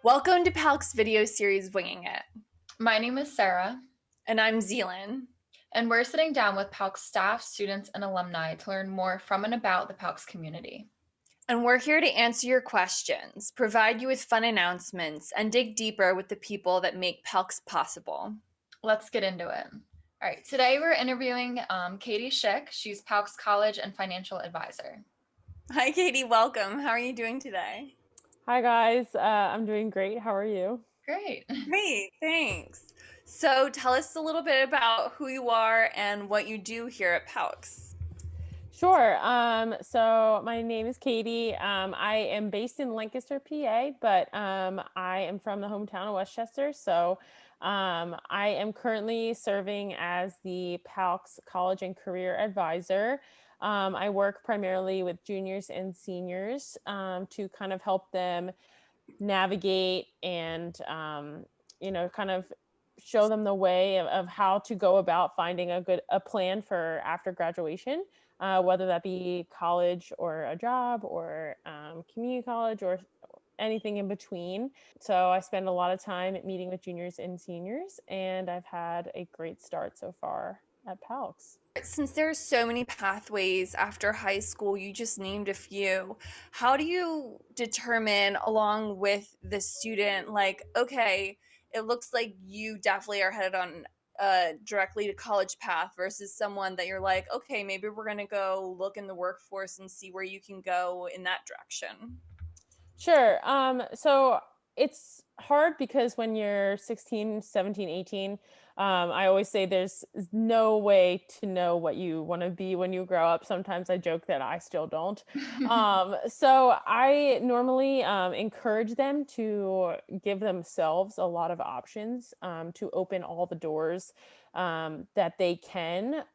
Welcome to PALCS video series Winging It. My name is Sarah. And I'm Zealand. And we're sitting down with PALCS staff, students, and alumni to learn more from and about the PALCS community. And we're here to answer your questions, provide you with fun announcements, and dig deeper with the people that make PALCS possible. Let's get into it. All right, today we're interviewing Katie Schick. She's PALCS College and Financial Advisor. Hi, Katie. Welcome. How are you doing today? Hi, guys. I'm doing great. How are you? Great. Great. Thanks. So tell us a little bit about who you are and what you do here at PALCS. Sure. So my name is Katie. I am based in Lancaster, PA, but I am from the hometown of Westchester. So I am currently serving as the PALCS College and Career Advisor. I work primarily with juniors and seniors to kind of help them navigate and, kind of show them the way of how to go about finding a plan for after graduation, whether that be college or a job or community college or anything in between. So I spend a lot of time meeting with juniors and seniors, and I've had a great start so far at PALCS. Since there's so many pathways after high school, you just named a few. How do you determine along with the student, like, okay, it looks like you definitely are headed on directly to college path versus someone that you're like, okay, maybe we're going to go look in the workforce and see where you can go in that direction? Sure. So it's hard because when you're 16, 17, 18, I always say there's no way to know what you want to be when you grow up. Sometimes I joke that I still don't. So I normally encourage them to give themselves a lot of options to open all the doors that they can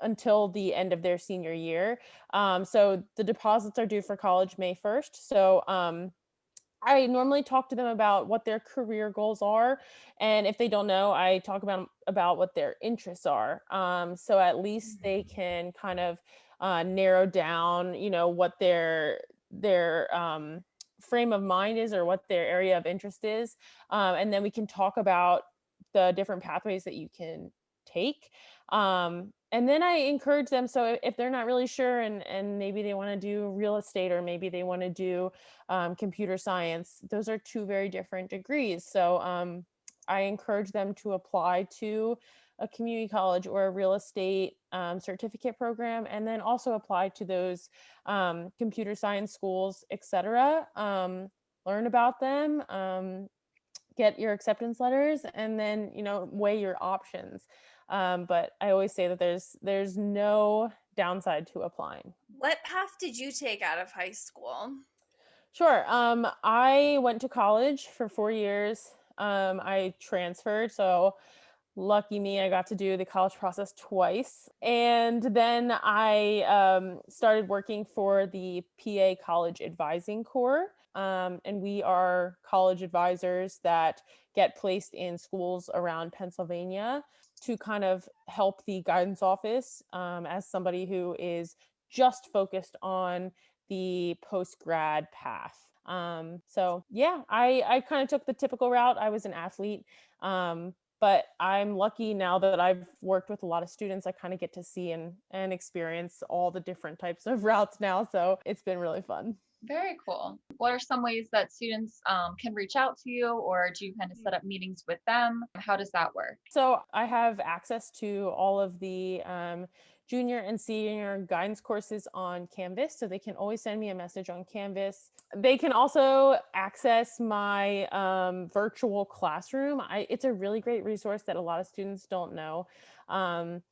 until the end of their senior year. So the deposits are due for college May 1st. So I normally talk to them about what their career goals are. And if they don't know, I talk about what their interests are. So at least they can kind of narrow down, what their frame of mind is or what their area of interest is. And then we can talk about the different pathways that you can take. And then I encourage them. So if they're not really sure and maybe they want to do real estate or maybe they want to do computer science, those are two very different degrees. So I encourage them to apply to a community college or a real estate certificate program, and then also apply to those computer science schools, etc. Learn about them, get your acceptance letters, and then, weigh your options. But I always say that there's no downside to applying. What path did you take out of high school? Sure. I went to college for 4 years. I transferred, so lucky me, I got to do the college process twice. And then I started working for the PA College Advising Corps. And we are college advisors that get placed in schools around Pennsylvania to kind of help the guidance office as somebody who is just focused on the post-grad path. So yeah, I kind of took the typical route. I was an athlete, but I'm lucky now that I've worked with a lot of students. I kind of get to see and experience all the different types of routes now. So it's been really fun. Very cool. What are some ways that students can reach out to you, or do you kind of set up meetings with them? How does that work? So I have access to all of the junior and senior guidance courses on Canvas. So they can always send me a message on Canvas. They can also access my virtual classroom. It's a really great resource that a lot of students don't know. And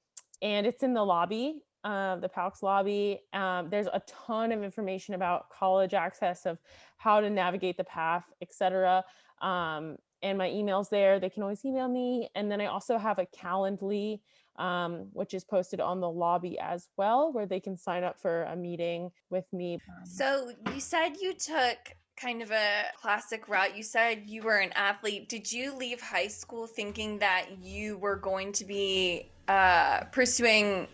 it's in the lobby. The PALCS lobby. There's a ton of information about college access, of how to navigate the path, etc. And my email's there. They can always email me. And then I also have a Calendly, which is posted on the lobby as well, where they can sign up for a meeting with me. So you said you took kind of a classic route. You said you were an athlete. Did you leave high school thinking that you were going to be pursuing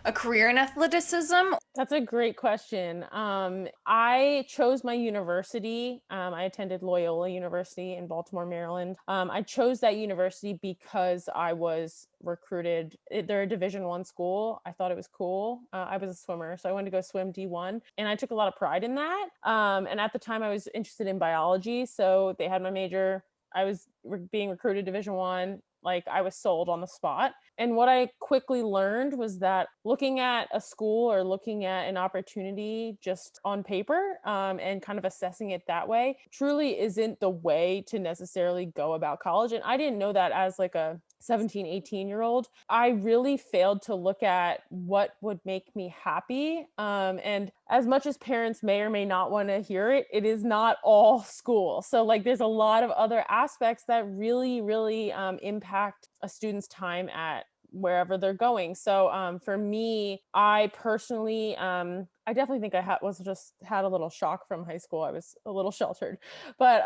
a career in athleticism? That's a great question. I chose my university. I attended Loyola University in Baltimore, Maryland. I chose that university because I was recruited. They're a Division I school. I thought it was cool. I was a swimmer, so I wanted to go swim D1, and I took a lot of pride in that. And at the time, I was interested in biology, so they had my major. I was being recruited Division I. Like, I was sold on the spot. And what I quickly learned was that looking at a school or looking at an opportunity just on paper, and kind of assessing it that way truly isn't the way to necessarily go about college. And I didn't know that as like a 17, 18-year-old. I really failed to look at what would make me happy. And as much as parents may or may not want to hear it, it is not all school. So like, there's a lot of other aspects that really, really impact a student's time at wherever they're going. So for me, I personally, I definitely think I had a little shock from high school. I was a little sheltered, but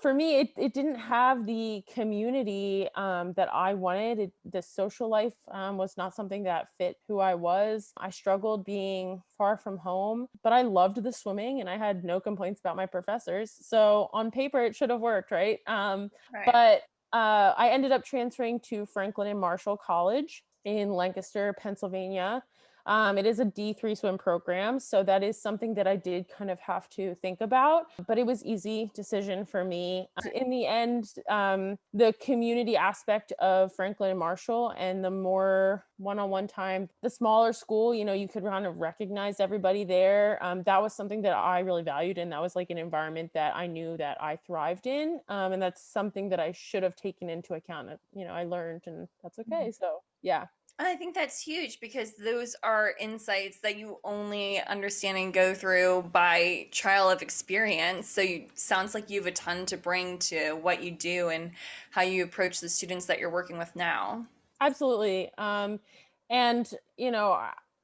for me, it didn't have the community that I wanted. The social life was not something that fit who I was. I struggled being far from home, but I loved the swimming and I had no complaints about my professors. So on paper, it should have worked, right? Right. But I ended up transferring to Franklin and Marshall College in Lancaster, Pennsylvania. It is a D3 swim program, so that is something that I did kind of have to think about, but it was easy decision for me. In the end, the community aspect of Franklin and Marshall and the more one-on-one time, the smaller school, you could kind of recognize everybody there. That was something that I really valued, and that was like an environment that I knew that I thrived in. And that's something that I should have taken into account. I learned, and that's okay. So yeah. I think that's huge because those are insights that you only understand and go through by trial of experience. So sounds like you have a ton to bring to what you do and how you approach the students that you're working with now. Absolutely. And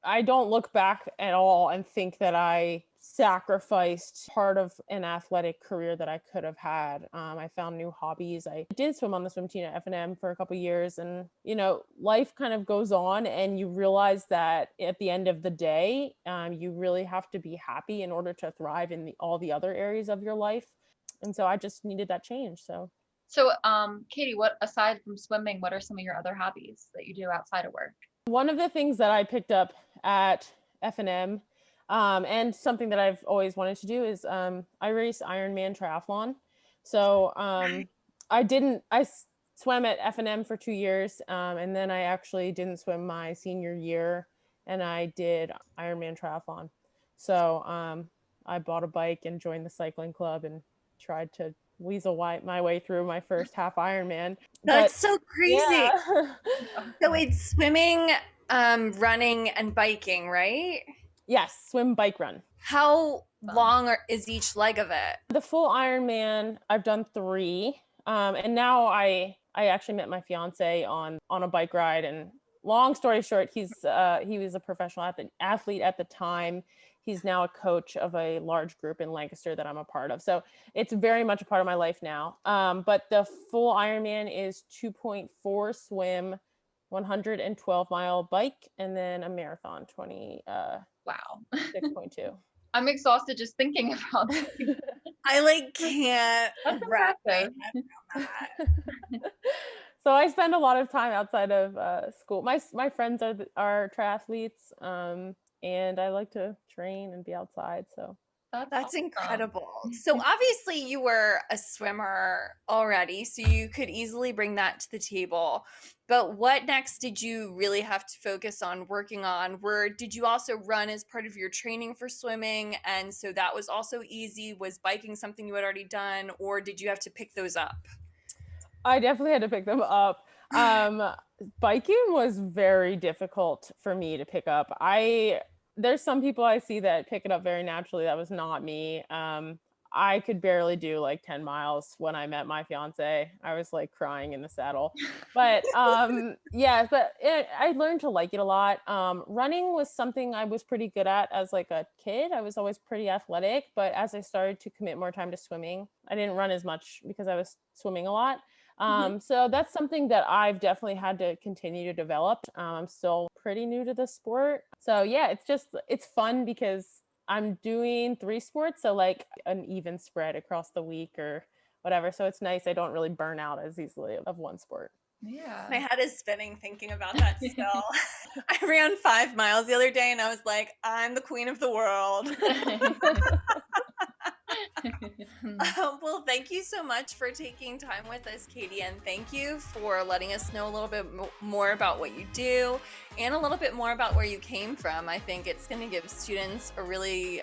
I don't look back at all and think that I sacrificed part of an athletic career that I could have had. I found new hobbies. I did swim on the swim team at F&M for a couple of years, and life kind of goes on, and you realize that at the end of the day, you really have to be happy in order to thrive in all the other areas of your life. And so I just needed that change. So, Katie, what, aside from swimming, what are some of your other hobbies that you do outside of work? One of the things that I picked up at F&M, and something that I've always wanted to do is I race Ironman triathlon. So I swam at F&M for 2 years, and then I actually didn't swim my senior year, and I did Ironman triathlon. So I bought a bike and joined the cycling club and tried to weasel my way through my first half Ironman. That's so crazy. Yeah. So it's swimming, running, and biking, right? Yes, swim, bike, run. How long is each leg of it? The full Ironman, I've done 3. And now I actually met my fiance on a bike ride. And long story short, he was a professional athlete at the time. He's now a coach of a large group in Lancaster that I'm a part of. So it's very much a part of my life now. But the full Ironman is 2.4 swim, 112-mile bike, and then a marathon, 20. Wow. 6.2. I'm exhausted just thinking about it. I can't wrap my head around that. So I spend a lot of time outside of school. My friends are triathletes, and I like to train and be outside. So That's awesome. incredible. So obviously you were a swimmer already, so you could easily bring that to the table. But what next did you really have to focus on working on? Did you also run as part of your training for swimming? And so that was also easy. Was biking something you had already done, or did you have to pick those up? I definitely had to pick them up. Biking was very difficult for me to pick up. There's some people I see that pick it up very naturally. That was not me. I could barely do like 10 miles when I met my fiance. I was like crying in the saddle. But yeah, but I learned to like it a lot. Running was something I was pretty good at as like a kid. I was always pretty athletic, but as I started to commit more time to swimming, I didn't run as much because I was swimming a lot. So that's something that I've definitely had to continue to develop. I'm still pretty new to the sport. So yeah, it's fun because I'm doing 3 sports. So like an even spread across the week or whatever. So it's nice. I don't really burn out as easily of one sport. Yeah. My head is spinning thinking about that still. I ran 5 miles the other day and I was like, I'm the queen of the world. Well, thank you so much for taking time with us, Katie, and thank you for letting us know a little bit more about what you do and a little bit more about where you came from. I think it's going to give students a really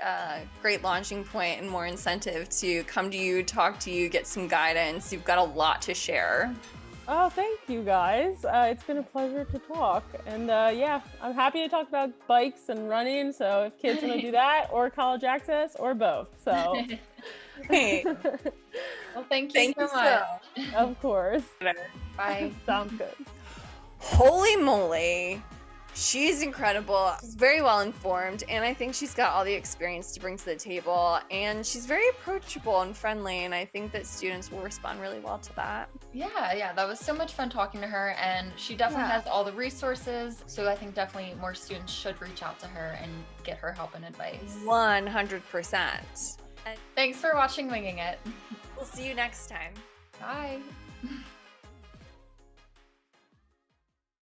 great launching point and more incentive to come to you, talk to you, get some guidance. You've got a lot to share. Oh, thank you guys. It's been a pleasure to talk. And yeah, I'm happy to talk about bikes and running. So if kids want to do that or college access or both. So Great. Well, thank you so much. Of course. Bye. Sounds good. Holy moly. She's incredible. She's very well informed, and I think she's got all the experience to bring to the table, and she's very approachable and friendly, and I think that students will respond really well to that. Yeah, that was so much fun talking to her, and she definitely has all the resources, so I think definitely more students should reach out to her and get her help and advice. 100%. Thanks for watching Winging It. We'll see you next time. Bye.